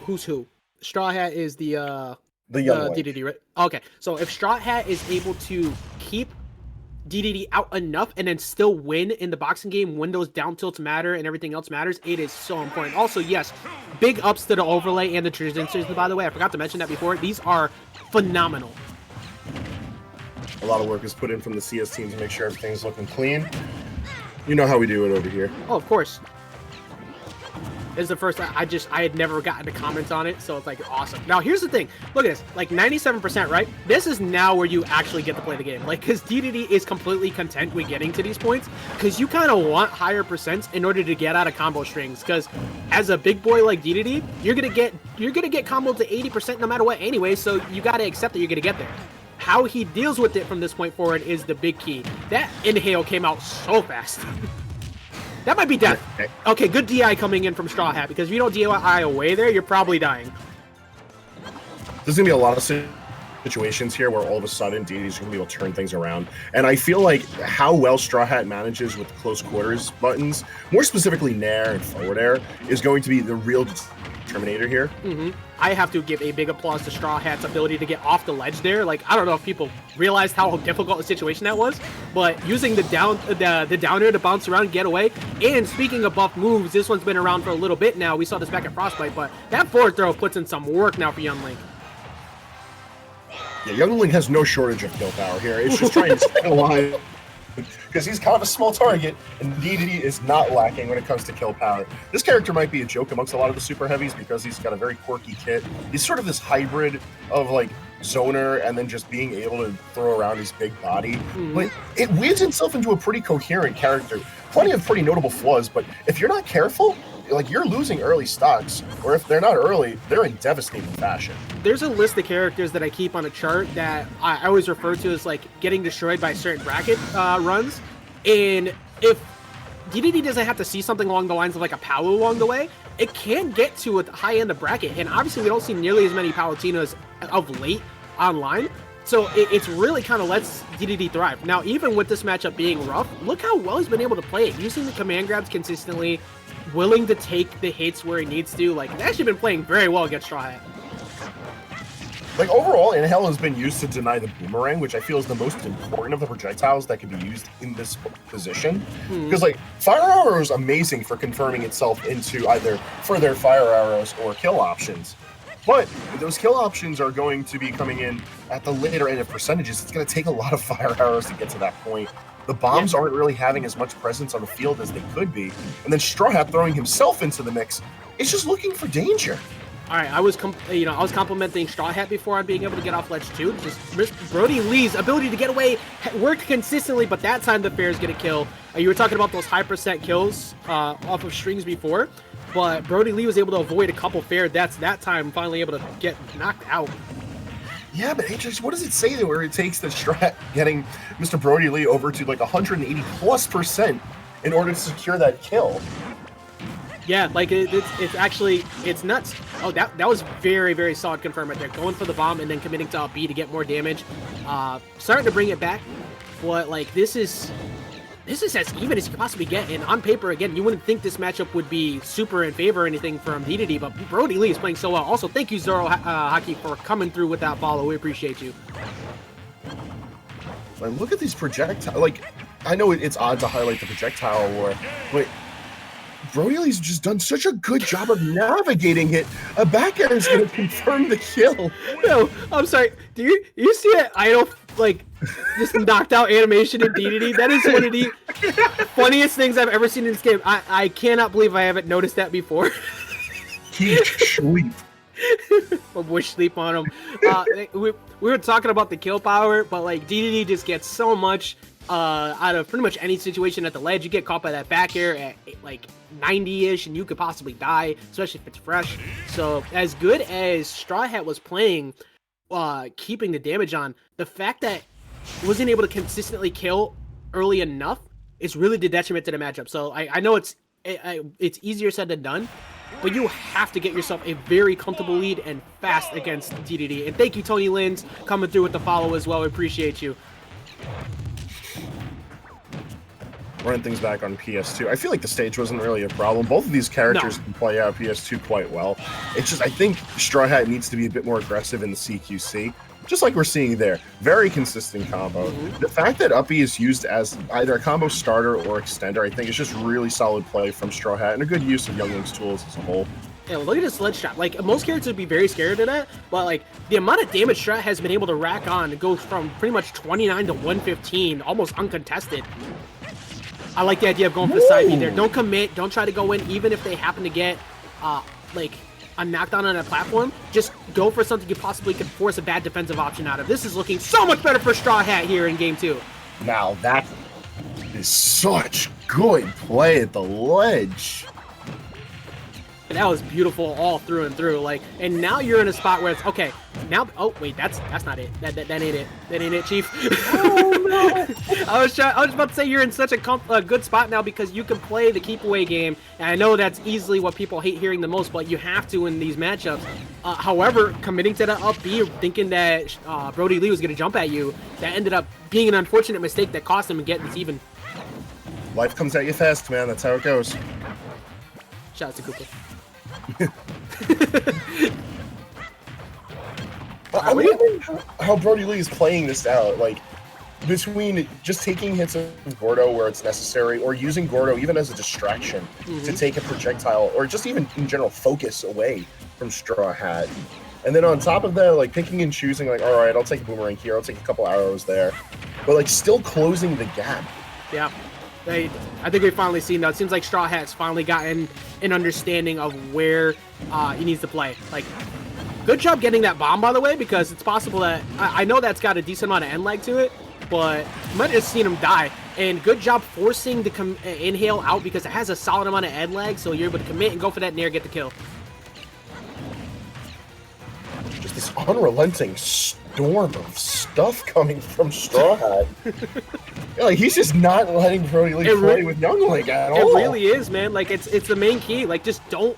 who's who? Strawhat is the young DDD, right? Okay, so if Strawhat is able to keep DDD out enough and then still win in the boxing game when those down tilts matter and everything else matters, it is so important. Also, yes, big ups to the overlay and the transitions, by the way. I forgot to mention that before. These are phenomenal. A lot of work is put in from the CS team to make sure everything's looking clean. You know how we do it over here. Oh, of course. This is the first I had never gotten to comment on it, so it's like awesome. Now here's the thing, look at this, like 97%, right? This is now where you actually get to play the game, like, because DDD is completely content with getting to these points, because you kind of want higher percents in order to get out of combo strings. Because as a big boy like DDD, you're gonna get comboed to 80% no matter what anyway, so you got to accept that you're gonna get there. How he deals with it from this point forward is the big key. That inhale came out so fast. That might be death. Okay, good DI coming in from Strawhat, because if you don't DI away there, you're probably dying. There's going to be a lot of situations here where all of a sudden DDD's going to be able to turn things around. And I feel like how well Strawhat manages with close quarters buttons, more specifically Nair and forward air, is going to be the real determinator here. I have to give a big applause to Strawhat's ability to get off the ledge there. Like, I don't know if people realized how difficult a situation that was, but using the down air to bounce around and get away. And speaking of buff moves, this one's been around for a little bit now. We saw this back at Frostbite, but that forward throw puts in some work now for Young Link. Yeah, Young Link has no shortage of kill power here. It's just trying to stay alive, because he's kind of a small target, and DDD is not lacking when it comes to kill power. This character might be a joke amongst a lot of the super heavies because he's got a very quirky kit. He's sort of this hybrid of like zoner and then just being able to throw around his big body. But it weaves itself into a pretty coherent character. Plenty of pretty notable flaws, but if you're not careful, like, you're losing early stocks, or if they're not early, they're in devastating fashion. There's a list of characters that I keep on a chart that I always refer to as like getting destroyed by certain bracket runs, and if DDD doesn't have to see something along the lines of like a Palu along the way, it can get to a high end of bracket, and obviously we don't see nearly as many Palutinos of late online, so it's really kind of lets DDD thrive. Now, even with this matchup being rough, look how well he's been able to play it, using the command grabs consistently, willing to take the hits where he needs to. Like, he's actually been playing very well against Strawhat. Like, overall, Inhale has been used to deny the boomerang, which I feel is the most important of the projectiles that can be used in this position. Because, like, Fire Arrow is amazing for confirming itself into either further Fire Arrows or kill options. But those kill options are going to be coming in at the later end of percentages. It's going to take a lot of Fire Arrows to get to that point. The bombs aren't really having as much presence on the field as they could be. And then Strawhat throwing himself into the mix is just looking for danger. All right, I was complimenting Strawhat before on being able to get off ledge too. Just Brodie Lee's ability to get away worked consistently, but that time the fair's gonna kill. You were talking about those high percent kills off of strings before, but Brodie Lee was able to avoid a couple fair. That's that time finally able to get knocked out. Yeah, but HX, what does it say there where it takes the Strat getting Mr. Brodie Lee over to like 180+% in order to secure that kill? Yeah, like it's nuts. Oh, that was very, very solid confirm right there. Going for the bomb and then committing to a B to get more damage. Starting to bring it back, but like this is as even as you could possibly get. And on paper, again, you wouldn't think this matchup would be super in favor or anything from DDD, but Brodie Lee is playing so well. Also, thank you, Zoro Hockey, for coming through with that follow. We appreciate you. Like, look at these projectiles. Like, I know it's odd to highlight the projectile war, but Brodie Lee's just done such a good job of navigating it. A back air is going to confirm the kill. No, I'm sorry. Do you see that idle, like, just knocked out animation in DDD? That is one of the funniest things I've ever seen in this game. I cannot believe I haven't noticed that before. He's sleep. A bush sleep on him. We were talking about the kill power, but like DDD just gets so much out of pretty much any situation at the ledge. You get caught by that back air at like 90-ish and you could possibly die, especially if it's fresh. So as good as Strawhat was playing, keeping the damage on, the fact that he wasn't able to consistently kill early enough is really the detriment to the matchup. So I know it's easier said than done, but you have to get yourself a very comfortable lead and fast against DDD. And thank you, Tony Lins, coming through with the follow as well. We appreciate you. running things back on PS2. I feel like the stage wasn't really a problem. Both of these characters can play out PS2 quite well. It's just I think Strawhat needs to be a bit more aggressive in the CQC, just like we're seeing there. Very consistent combo. The fact that Uppy is used as either a combo starter or extender, I think is just really solid play from Strawhat and a good use of Youngling's tools as a whole. Yeah, look at his ledge trap. Like, most characters would be very scared of that, but like the amount of damage Strat has been able to rack on, it goes from pretty much 29 to 115, almost uncontested. I like the idea of going for the side B there. Don't commit. Don't try to go in, even if they happen to get like a knockdown on a platform. Just go for something you possibly could force a bad defensive option out of. This is looking so much better for Strawhat here in game 2. Now that is such good play at the ledge. And that was beautiful all through and through. Like, and now you're in a spot where it's okay. Now, oh wait, that's not it. That ain't it. That ain't it, Chief. Oh no! I was about to say you're in such a good spot now because you can play the keep away game, and I know that's easily what people hate hearing the most, but you have to in these matchups. However, committing to the up B, thinking that Brodie Lee was gonna jump at you, that ended up being an unfortunate mistake that cost him getting this even. Life comes at you fast, man. That's how it goes. Shout out to Cooper. I'm wondering how Brodie Lee is playing this out, like between just taking hits of Gordo where it's necessary, or using Gordo even as a distraction to take a projectile, or just even in general focus away from Strawhat. And then on top of that, like picking and choosing, like, all right, I'll take a boomerang here, I'll take a couple arrows there, but like still closing the gap. Yeah. I think we've finally seen that. It seems like Strawhat's finally gotten an understanding of where he needs to play. Like, good job getting that bomb, by the way, because it's possible that I know that's got a decent amount of end lag to it, but you might have seen him die. And good job forcing the inhale out because it has a solid amount of end lag, so you're able to commit and go for that nair, get the kill. Just this unrelenting storm of stuff coming from Strawhat. Yeah, like he's just not letting Brodie Lee play with Youngling at all. It really is, man. Like it's the main key. Like just don't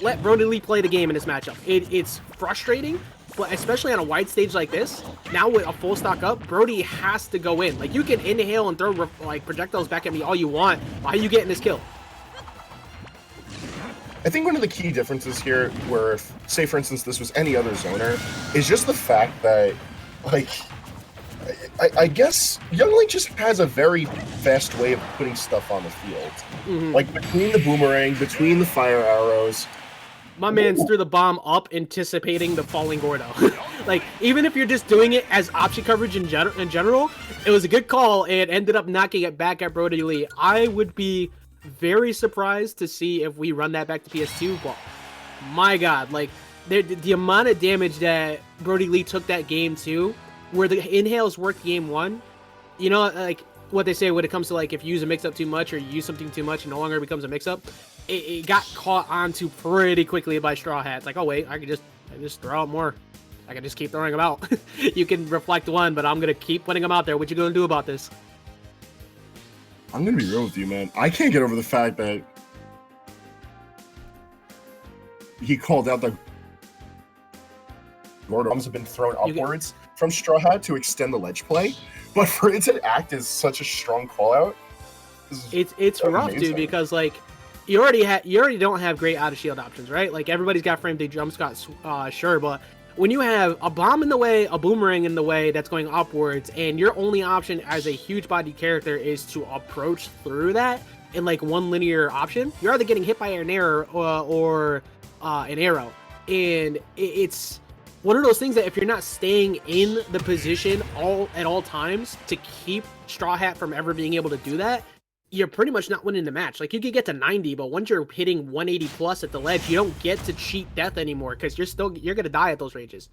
let Brodie Lee play the game in this matchup. It's frustrating, but especially on a wide stage like this, now with a full stock up, Brodie has to go in. Like you can inhale and throw like projectiles back at me all you want. Why are you getting this kill? I think one of the key differences here, where if, say for instance, this was any other zoner, is just the fact that, like, I guess Youngling just has a very fast way of putting stuff on the field. Like, between the boomerang, between the fire arrows. My man's threw the bomb up anticipating the falling Gordo. Like, even if you're just doing it as option coverage in general, it was a good call and ended up knocking it back at Brodie Lee. I would be very surprised to see if we run that back to PS2, but my god, like the amount of damage that Brodie Lee took that game too, where the inhales worked game 1, you know, like what they say when it comes to like if you use a mix-up too much or you use something too much, it no longer becomes a mix-up. It got caught onto pretty quickly by Strawhat. It's like, oh wait, I just throw out more. I can just keep throwing them out. You can reflect one, but I'm gonna keep putting them out there. What you gonna do about this? I'm gonna be real with you, man. I can't get over the fact that he called out the Gordo bombs have been thrown upwards from Strawhat to extend the ledge play, but for it to act as such a strong call out, it's rough, dude, because like you already don't have great out of shield options, right? Like everybody's got frame day jump shots, sure, but when you have a bomb in the way, a boomerang in the way that's going upwards, and your only option as a huge body character is to approach through that in like one linear option, you're either getting hit by an arrow or an arrow. And it's one of those things that if you're not staying in the position at all times to keep Strawhat from ever being able to do that, you're pretty much not winning the match. Like you could get to 90, but once you're hitting 180 plus at the ledge, you don't get to cheat death anymore because you're gonna die at those ranges.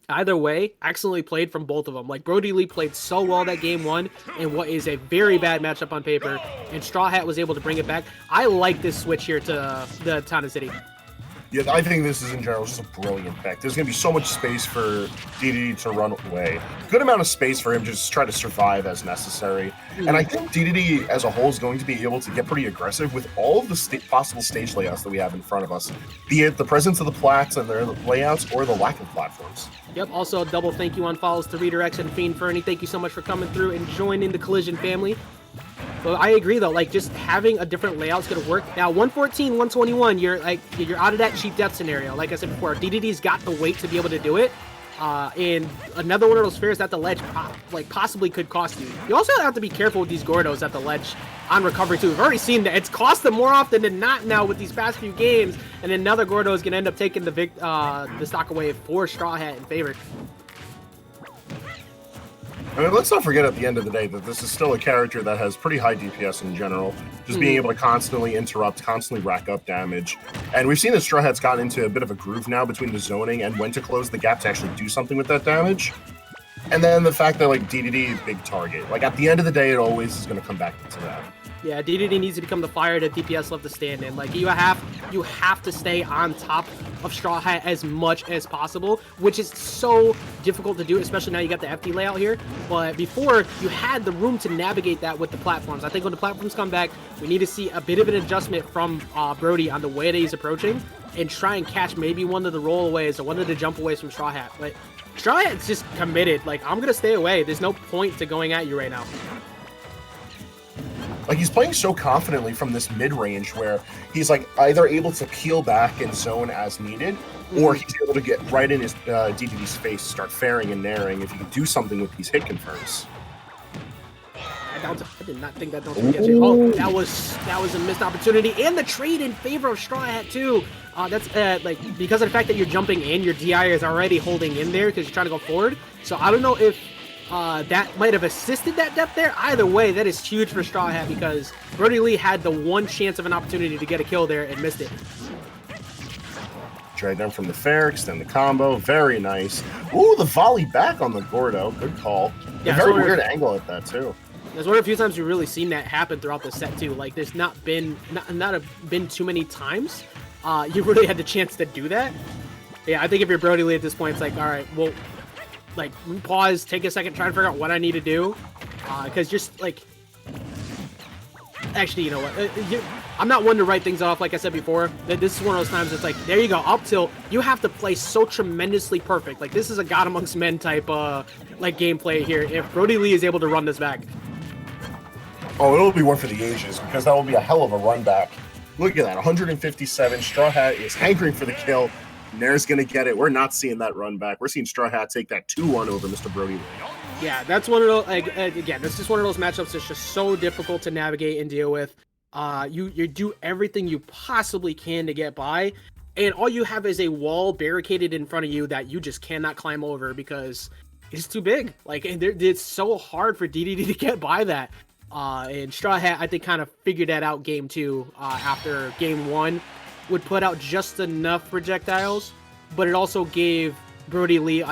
Either way, excellently played from both of them. Like Brodie Lee played so well that game 1 in what is a very bad matchup on paper, and Strawhat was able to bring it back. I like this switch here to the Town and City. Yeah, I think this is in general just a brilliant pick. There's going to be so much space for DDD to run away. Good amount of space for him to just try to survive as necessary. And I think DDD as a whole is going to be able to get pretty aggressive with all of the possible stage layouts that we have in front of us, be it the presence of the plats and their layouts or the lack of platforms. Yep, also a double thank you on follows to Redirection and Fiend Fernie. Thank you so much for coming through and joining the Collision family. But I agree though, like just having a different layout's gonna work. Now 114, 121, you're out of that cheap death scenario. Like I said before, DDD's got the weight to be able to do it. And another one of those fears at the ledge possibly could cost you. You also have to be careful with these Gordos at the ledge on recovery too. We've already seen that it's cost them more often than not now with these past few games, and another Gordo is gonna end up taking the stock away for Strawhat in favor. I mean, let's not forget at the end of the day that this is still a character that has pretty high DPS in general, just being able to constantly interrupt, constantly rack up damage. And we've seen that Strawhat's gotten into a bit of a groove now between the zoning and when to close the gap to actually do something with that damage. And then the fact that, like, DDD, big target. Like, at the end of the day, it always is going to come back to that. Yeah, DDD needs to become the fire that DPS love to stand in. Like, you have to stay on top of Strawhat as much as possible, which is so difficult to do, especially now you got the FD layout here. But before, you had the room to navigate that with the platforms. I think when the platforms come back, we need to see a bit of an adjustment from Brodie on the way that he's approaching and try and catch maybe one of the rollaways or one of the jump aways from Strawhat. But Strawhat's just committed. Like, I'm going to stay away. There's no point to going at you right now. Like, he's playing so confidently from this mid-range where he's, like, either able to peel back and zone as needed, or he's able to get right in his DDD's face, start fairing and naring if he can do something with these hit confirms. I did not think that was going to catch it. Oh, that was a missed opportunity. And the trade in favor of Strawhat, too. That's, like, because of the fact that you're jumping in, your DI is already holding in there because you're trying to go forward. So I don't know if that might have assisted that depth there. Either way, that is huge for Strawhat because Brodie Lee had the one chance of an opportunity to get a kill there and missed it. Trade them from the fair, extend the combo. Very nice. Ooh, the volley back on the Gordo. Good call. Yeah, very weird angle at that, too. There's one of the few times we've really seen that happen throughout the set, too. Like, there's not been too many times you really had the chance to do that. Yeah, I think if you're Brodie Lee at this point, it's like, all right, well, like, pause, take a second, try to figure out what I need to do. Because just, like... Actually, you know what? I'm not one to write things off, like I said before. This is one of those times it's like, there you go, up tilt. You have to play so tremendously perfect. Like, this is a God Amongst Men type, like, gameplay here. If Brodie Lee is able to run this back. Oh, it'll be one for the ages, because that will be a hell of a run back. Look at that, 157. Strawhat is hankering for the kill. Nair's going to get it. We're not seeing that run back. We're seeing Strawhat take that 2-1 over Mr. Brodie Lee. Yeah, that's one of those, like, again, this is one of those matchups that's just so difficult to navigate and deal with. You do everything you possibly can to get by, and all you have is a wall barricaded in front of you that you just cannot climb over because it's too big. Like, it's so hard for DDD to get by that. And Strawhat, I think, kind of figured that out game 2 after game 1. Would put out just enough projectiles, but it also gave Brodie Lee